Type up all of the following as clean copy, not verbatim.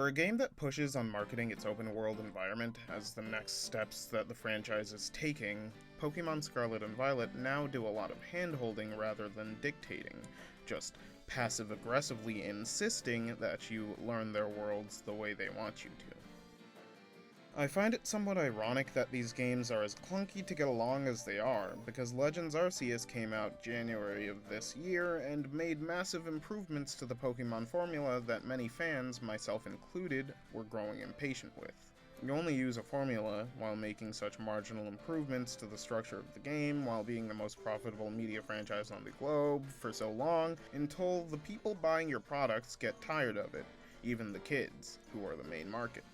For a game that pushes on marketing its open world environment as the next steps that the franchise is taking, Pokemon Scarlet and Violet now do a lot of hand-holding rather than dictating, just passive-aggressively insisting that you learn their worlds the way they want you to. I find it somewhat ironic that these games are as clunky to get along as they are, because Legends Arceus came out January of this year and made massive improvements to the Pokemon formula that many fans, myself included, were growing impatient with. You only use a formula while making such marginal improvements to the structure of the game while being the most profitable media franchise on the globe for so long until the people buying your products get tired of it, even the kids, who are the main market.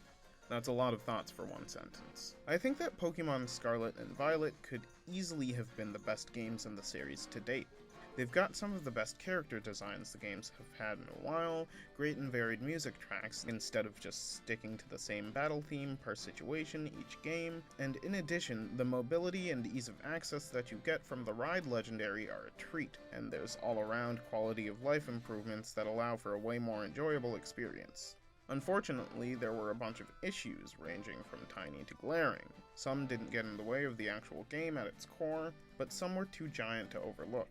That's a lot of thoughts for one sentence. I think that Pokemon Scarlet and Violet could easily have been the best games in the series to date. They've got some of the best character designs the games have had in a while, great and varied music tracks instead of just sticking to the same battle theme per situation each game, and in addition, the mobility and ease of access that you get from the Ride Legendary are a treat, and there's all-around quality of life improvements that allow for a way more enjoyable experience. Unfortunately, there were a bunch of issues, ranging from tiny to glaring. Some didn't get in the way of the actual game at its core, but some were too giant to overlook.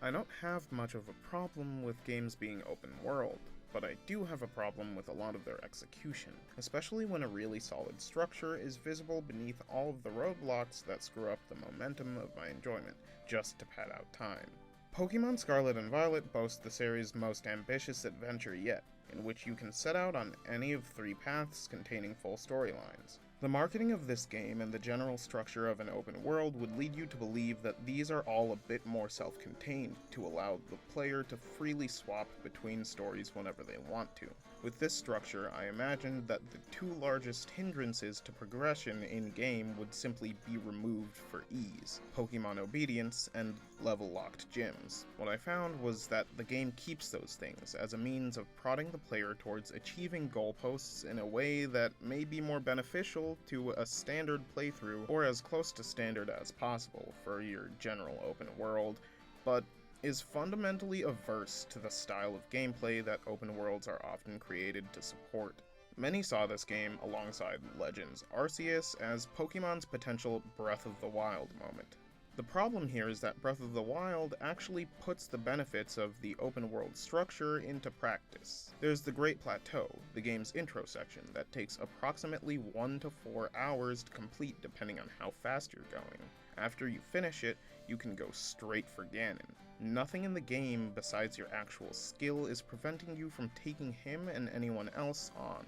I don't have much of a problem with games being open world, but I do have a problem with a lot of their execution, especially when a really solid structure is visible beneath all of the roadblocks that screw up the momentum of my enjoyment, just to pad out time. Pokemon Scarlet and Violet boast the series' most ambitious adventure yet, in which you can set out on any of 3 paths containing full storylines. The marketing of this game and the general structure of an open world would lead you to believe that these are all a bit more self-contained to allow the player to freely swap between stories whenever they want to. With this structure, I imagined that the 2 largest hindrances to progression in-game would simply be removed for ease: Pokemon obedience and level-locked gyms. What I found was that the game keeps those things as a means of prodding the player towards achieving goalposts in a way that may be more beneficial to a standard playthrough, or as close to standard as possible for your general open world, but is fundamentally averse to the style of gameplay that open worlds are often created to support. Many saw this game, alongside Legends Arceus, as Pokemon's potential Breath of the Wild moment. The problem here is that Breath of the Wild actually puts the benefits of the open world structure into practice. There's the Great Plateau, the game's intro section, that takes approximately 1 to 4 hours to complete depending on how fast you're going. After you finish it, you can go straight for Ganon. Nothing in the game besides your actual skill is preventing you from taking him and anyone else on.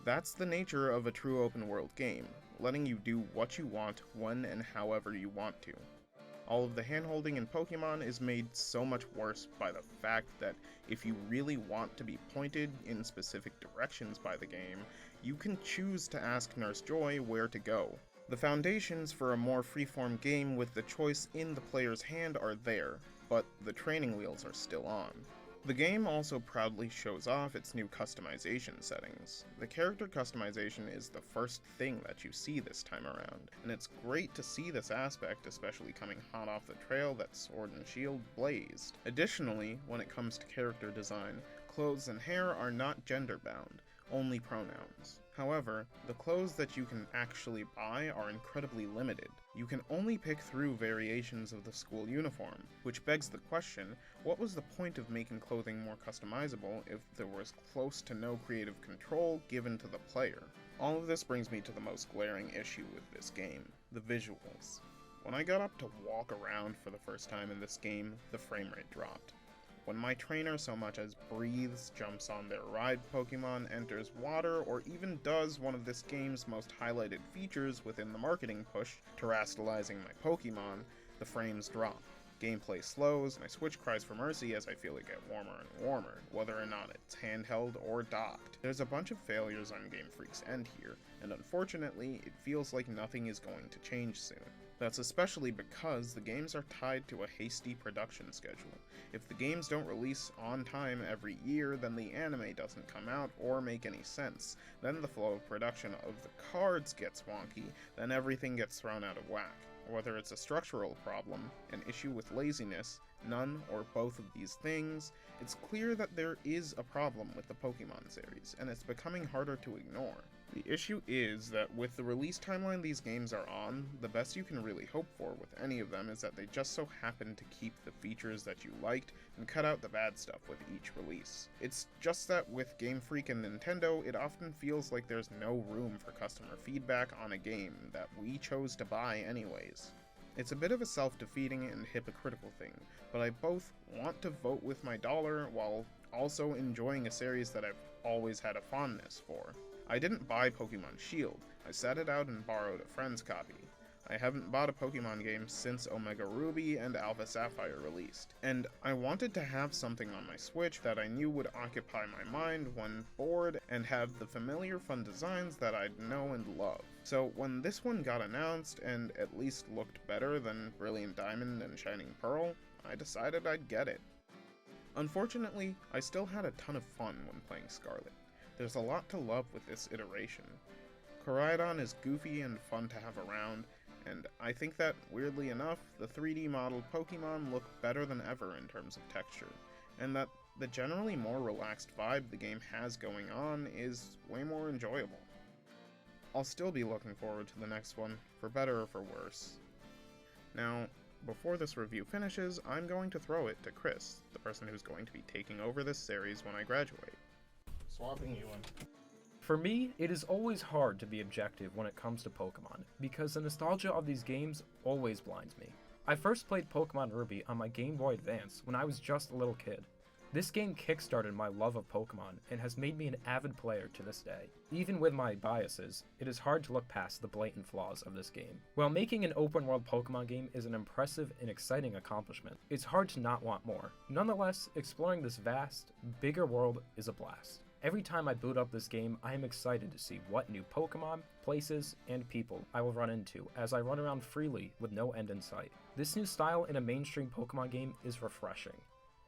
That's the nature of a true open world game, letting you do what you want when and however you want to. All of the handholding in Pokemon is made so much worse by the fact that if you really want to be pointed in specific directions by the game, you can choose to ask Nurse Joy where to go. The foundations for a more freeform game with the choice in the player's hand are there, but the training wheels are still on. The game also proudly shows off its new customization settings. The character customization is the first thing that you see this time around, and it's great to see this aspect, especially coming hot off the trail that Sword and Shield blazed. Additionally, when it comes to character design, clothes and hair are not gender-bound, only pronouns. However, the clothes that you can actually buy are incredibly limited. You can only pick through variations of the school uniform, which begs the question, what was the point of making clothing more customizable if there was close to no creative control given to the player? All of this brings me to the most glaring issue with this game, the visuals. When I got up to walk around for the first time in this game, the frame rate dropped. When my trainer so much as breathes, jumps on their ride Pokemon, enters water, or even does one of this game's most highlighted features within the marketing push, terastallizing my Pokemon, the frames drop. Gameplay slows, and I switch cries for mercy as I feel it get warmer and warmer, whether or not it's handheld or docked. There's a bunch of failures on Game Freak's end here, and unfortunately, it feels like nothing is going to change soon. That's especially because the games are tied to a hasty production schedule. If the games don't release on time every year, then the anime doesn't come out or make any sense. Then the flow of production of the cards gets wonky, then everything gets thrown out of whack. Whether it's a structural problem, an issue with laziness, none or both of these things, it's clear that there is a problem with the Pokemon series, and it's becoming harder to ignore. The issue is that with the release timeline these games are on, the best you can really hope for with any of them is that they just so happen to keep the features that you liked and cut out the bad stuff with each release. It's just that with Game Freak and Nintendo, it often feels like there's no room for customer feedback on a game that we chose to buy anyways. It's a bit of a self-defeating and hypocritical thing, but I both want to vote with my dollar while also enjoying a series that I've always had a fondness for. I didn't buy Pokemon Shield, I sat it out and borrowed a friend's copy. I haven't bought a Pokemon game since Omega Ruby and Alpha Sapphire released, and I wanted to have something on my Switch that I knew would occupy my mind when bored and have the familiar fun designs that I'd know and love. So when this one got announced and at least looked better than Brilliant Diamond and Shining Pearl, I decided I'd get it. Unfortunately, I still had a ton of fun when playing Scarlet. There's a lot to love with this iteration. Koraidon is goofy and fun to have around, and I think that, weirdly enough, the 3D modeled Pokemon look better than ever in terms of texture, and that the generally more relaxed vibe the game has going on is way more enjoyable. I'll still be looking forward to the next one, for better or for worse. Now, before this review finishes, I'm going to throw it to Chris, the person who's going to be taking over this series when I graduate. Swapping you in. For me, it is always hard to be objective when it comes to Pokemon, because the nostalgia of these games always blinds me. I first played Pokemon Ruby on my Game Boy Advance when I was just a little kid. This game kickstarted my love of Pokemon and has made me an avid player to this day. Even with my biases, it is hard to look past the blatant flaws of this game. While making an open-world Pokemon game is an impressive and exciting accomplishment, it's hard to not want more. Nonetheless, exploring this vast, bigger world is a blast. Every time I boot up this game, I am excited to see what new Pokemon, places, and people I will run into as I run around freely with no end in sight. This new style in a mainstream Pokemon game is refreshing.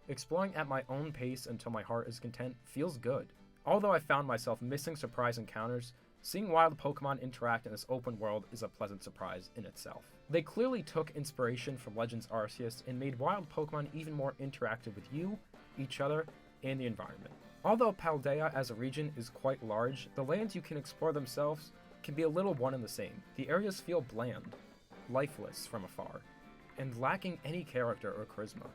Exploring at my own pace until my heart is content feels good. Although I found myself missing surprise encounters, seeing wild Pokemon interact in this open world is a pleasant surprise in itself. They clearly took inspiration from Legends Arceus and made wild Pokemon even more interactive with you, each other, and the environment. Although Paldea as a region is quite large, the lands you can explore themselves can be a little one and the same. The areas feel bland, lifeless from afar, and lacking any character or charisma.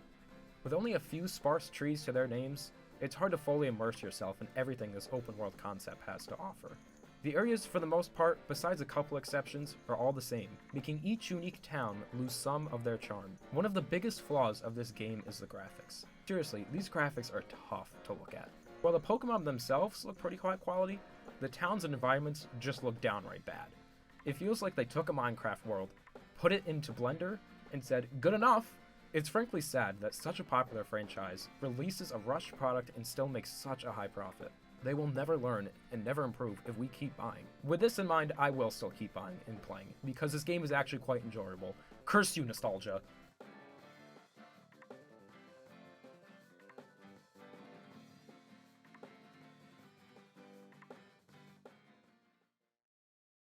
With only a few sparse trees to their names, it's hard to fully immerse yourself in everything this open world concept has to offer. The areas, for the most part, besides a couple exceptions, are all the same, making each unique town lose some of their charm. One of the biggest flaws of this game is the graphics. Seriously, these graphics are tough to look at. While the Pokemon themselves look pretty high quality, the towns and environments just look downright bad. It feels like they took a Minecraft world, put it into Blender, and said, good enough! It's frankly sad that such a popular franchise releases a rushed product and still makes such a high profit. They will never learn and never improve if we keep buying. With this in mind, I will still keep buying and playing, because this game is actually quite enjoyable. Curse you, nostalgia!